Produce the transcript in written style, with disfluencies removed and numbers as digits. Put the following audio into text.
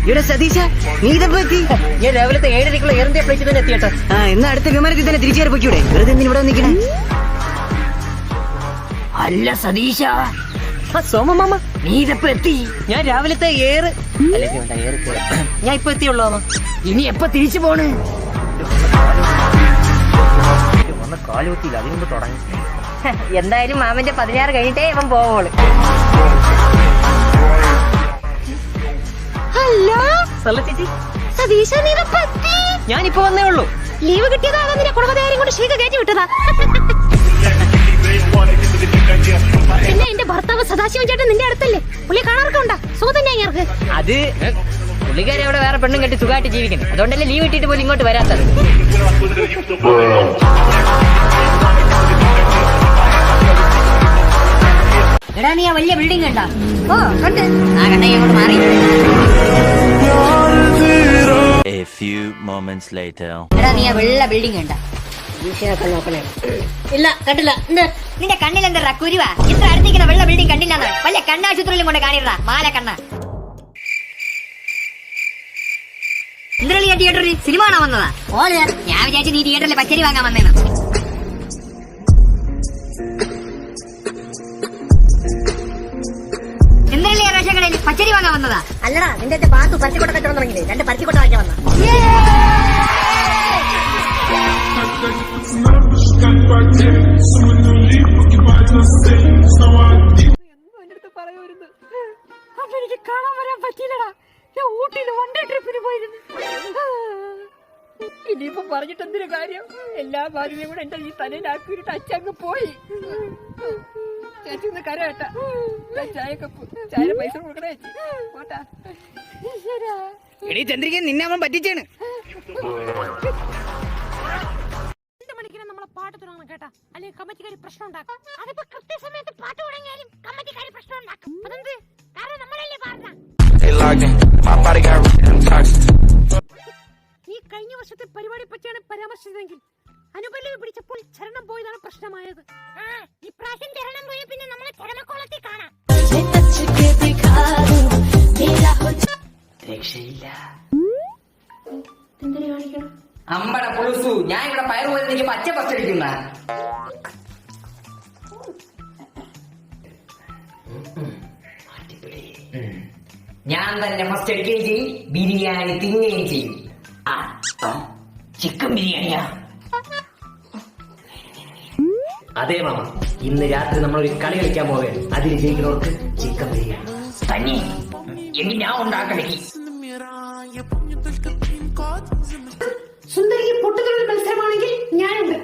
ഇവിടെ സതീശ നീ ഇതെപ്പോ എത്തി? ഞാൻ രാവിലത്തെ 7:30 എയർ ഇന്ത്യ ഫ്ലൈറ്റ് തന്നെ എത്തിയേട്ടാ. എന്നാ അടുത്ത വിമാനത്തിൽ തന്നെ തിരിച്ചു കയറിപ്പോക്കൂടെ? വെറുതെ ഇവിടെ നിൽക്കണേ. അല്ല സതീശ, സോമമാമ നീ ഇതെപ്പോ എത്തി? ഞാൻ രാവിലത്തെ എയർ ഞാൻ ഇപ്പൊ എത്തിയുള്ളൂ. ഇനി എപ്പോ തിരിച്ചു പോണ്? വന്ന കാലുകുത്തിയില്ല, അതിനുമ്പ് തുടങ്ങി. എന്തായാലും മാമന്റെ 16 കഴിഞ്ഞിട്ടേ ഇവൻ പോവോളൂ. ചേച്ചി സതീശ, നീ ഇതെപ്പോ എത്തി? ഞാനിപ്പോ വന്നേ ഉള്ളൂ. ലീവ് കിട്ടിയതാണ് നിന്നെ കുടുംബക്കാരെയും കൊണ്ട് ഷീക്ക് കയറ്റി വിട്ടതാ. പിന്നെ എന്റെ ഭർത്താവ് സദാശിവൻ ചേട്ടൻ നിന്റെ അടുത്തല്ലേ? പുള്ളി കാണാറൊക്കെ ഉണ്ടാ? സുഖം തന്നെ ഇങ്ങർക്ക്? അത് പുള്ളിക്കാരെ അവിടെ വേറെ പെണ്ണും കെട്ടി സുഖമായിട്ട് ജീവിക്കണം. അതുകൊണ്ടല്ലേ ലീവ് കിട്ടിയിട്ട് പോലും ഇങ്ങോട്ട് വരാത്തത്. എടാ, നീ ആ വലിയ ബിൽഡിംഗ് കണ്ടാ? ഓ കണ്ട്. ആ കണ്ട ഇങ്ങോട്ട് മാറി. A few moments later. എടാ, നീ ആ വെള്ള ബിൽഡിംഗ് കണ്ടാ? നോക്കണേ. ഇല്ല, കണ്ടില്ല. നിന്റെ കണ്ണിൽ എന്താ കുരുവാ? ഇത്ര അടുത്തേക്കുന്ന വെള്ള ബിൽഡിംഗ് കണ്ടില്ലാന്ന് വല്ല കണ്ണാശുപത്രിയിലും കൊണ്ട് കാണിടാ മാല കണ്ണ. എന്തിനാ തിയേറ്ററിൽ സിനിമ കാണാൻ വന്നതാ? ഞാൻ വിചാരിച്ചു നീ തിയേറ്ററിൽ പച്ചരി വാങ്ങാൻ വന്നേന്ന്. എന്തിനല്ലേ റേഷൻ കടയിൽ പച്ചരി വാങ്ങാൻ വന്നതാ? അല്ലടാ, നിന്റെ ബാത്തു പരത്തിക്കൊട്ട കച്ചവടം തുടങ്ങിയില്ലേ? 2 പരത്തിക്കൊട്ട വാങ്ങിക്കാൻ വന്ന. എനിക്ക് കാണാൻ വരാൻ പറ്റിയില്ലടാ. ഞാൻ ഊട്ടിയിൽ 1 ഡേ ട്രിപ്പിന് പോയിരുന്നു. ഇനിയിപ്പോ പറഞ്ഞിട്ട് എന്തൊരു കാര്യം? എല്ലാ ഭാര്യയും കൂടെ എന്റെ ഈ തലയിലാക്കിയിട്ട് അച്ചങ്ങ് പോയി. ചേച്ചി ഒന്ന് കരയട്ട. ചായ പൈസ കൊടുക്കണേ ചേച്ചി. എടീ ചന്ദ്രിക, നിന്നെ അവൻ പറ്റിച്ചാണ്. നമ്മളെ പാട്ട് തുടങ്ങണം കേട്ടാ, അല്ലെങ്കിൽ കമ്മിറ്റിക്കാർ പ്രശ്നം ഉണ്ടാക്കും. അതിപ്പോ കൃത്യസമയത്ത് പാട്ട് തുടങ്ങിയാലും കമ്മിറ്റിക്കാർ പ്രശ്നം ഉണ്ടാക്കും. അതെന്ത്? കാരണം നമ്മളല്ലേ പാടുന്ന. നീ കഴിഞ്ഞ വർഷത്തെ പരിപാടി പറ്റിയാണ് പരാമർശിച്ചതെങ്കിൽ അനുപല്ലവി പിടിച്ചപ്പോൾ ചരണം പോയതാണ് പ്രശ്നമായത്. ഇപ്രാവശ്യം ചരണം പോയ പിന്നെ നമ്മളെ ചരമക്കോളത്തിൽ കാണാം. രക്ഷയില്ല. എന്തിനു കാണിക്കണം? അമ്പട പുളുസു, ഞാൻ ഇവിടെ പയർ പോയത് എനിക്ക് പച്ച പച്ചടിക്കുന്ന. ഞാൻ തന്നെ ഫസ്റ്റ് അടിക്കുകയും ചെയ്യും, ബിരിയാണി തിന്നുകയും ചെയ്യും. ചിക്കൻ ബിരിയാണിയാ? അതെ മാമ, ഇന്ന് രാത്രി നമ്മളൊരു കളി കളിക്കാൻ പോവുകയാണ്. അതിൽ ജയിക്കുന്നവർക്ക് ചിക്കൻ ബിരിയാണി തന്നെ. എങ്കിൽ ഞാൻ ഉണ്ടാക്കണേ. സുന്ദരിക്ക് പൊട്ടുതൊഴിൽ മത്സരമാണെങ്കിൽ ഞാനുണ്ട്.